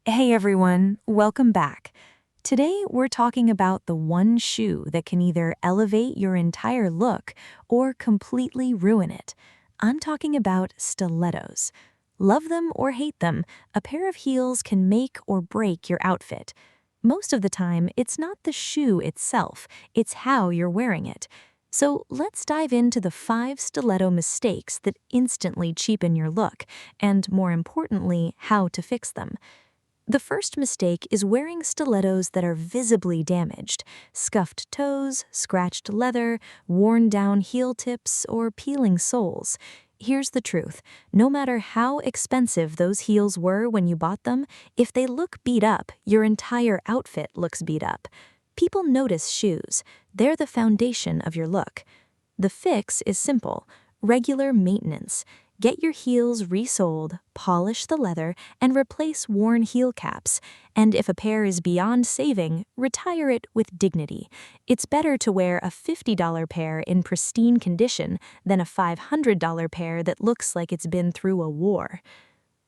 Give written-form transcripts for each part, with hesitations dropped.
Hey everyone, welcome back. Today we're talking about the one shoe that can either elevate your entire look or completely ruin it. I'm talking about stilettos. Love them or hate them, a pair of heels can make or break your outfit. Most of the time, it's not the shoe itself, it's how you're wearing it. So let's dive into the 5 stiletto mistakes that instantly cheapen your look, and more importantly, how to fix them. The first mistake is wearing stilettos that are visibly damaged. Scuffed toes, scratched leather, worn down heel tips, or peeling soles. Here's the truth. No matter how expensive those heels were when you bought them, if they look beat up, your entire outfit looks beat up. People notice shoes. They're the foundation of your look. The fix is simple: regular maintenance. Get your heels resoled, polish the leather, and replace worn heel caps. And if a pair is beyond saving, retire it with dignity. It's better to wear a $50 pair in pristine condition than a $500 pair that looks like it's been through a war.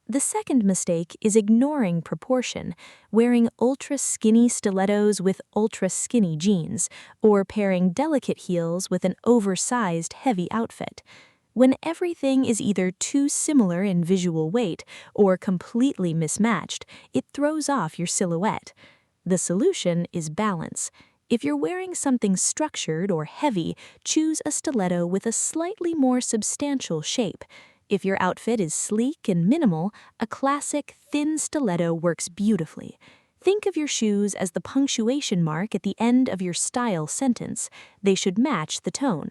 The second mistake is ignoring proportion, wearing ultra-skinny stilettos with ultra-skinny jeans, or pairing delicate heels with an oversized heavy outfit. When everything is either too similar in visual weight or completely mismatched, it throws off your silhouette. The solution is balance. If you're wearing something structured or heavy, choose a stiletto with a slightly more substantial shape. If your outfit is sleek and minimal, a classic thin stiletto works beautifully. Think of your shoes as the punctuation mark at the end of your style sentence. They should match the tone.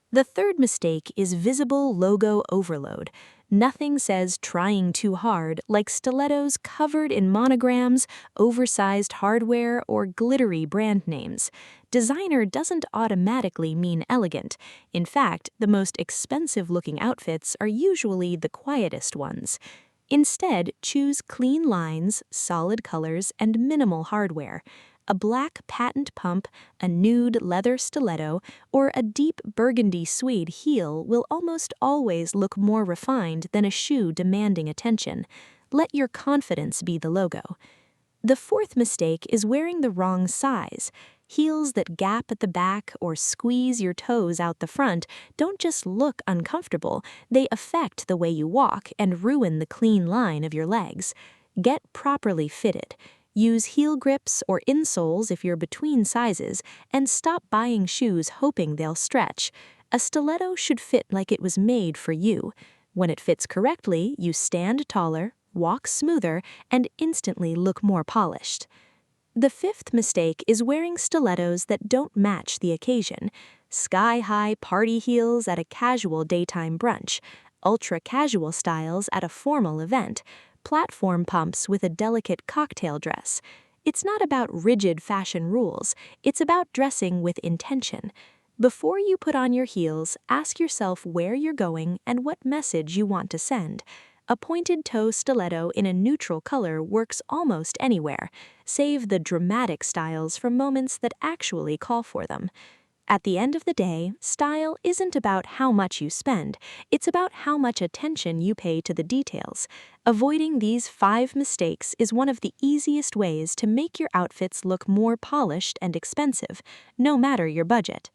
The third mistake is visible logo overload. Nothing says trying too hard like stilettos covered in monograms, oversized hardware, or glittery brand names. Designer doesn't automatically mean elegant. In fact, the most expensive-looking outfits are usually the quietest ones. Instead, choose clean lines, solid colors, and minimal hardware. A black patent pump, a nude leather stiletto, or a deep burgundy suede heel will almost always look more refined than a shoe demanding attention. Let your confidence be the logo. The fourth mistake is wearing the wrong size. Heels that gap at the back or squeeze your toes out the front don't just look uncomfortable, they affect the way you walk and ruin the clean line of your legs. Get properly fitted. Use heel grips or insoles if you're between sizes, and stop buying shoes hoping they'll stretch. A stiletto should fit like it was made for you. When it fits correctly, you stand taller, walk smoother, and instantly look more polished. The fifth mistake is wearing stilettos that don't match the occasion. Sky-high party heels at a casual daytime brunch, ultra-casual styles at a formal event, platform pumps with a delicate cocktail dress. It's not about rigid fashion rules, it's about dressing with intention. Before you put on your heels, ask yourself where you're going and what message you want to send. A pointed toe stiletto in a neutral color works almost anywhere. Save the dramatic styles for moments that actually call for them. At the end of the day, style isn't about how much you spend, it's about how much attention you pay to the details. Avoiding these 5 mistakes is one of the easiest ways to make your outfits look more polished and expensive, no matter your budget.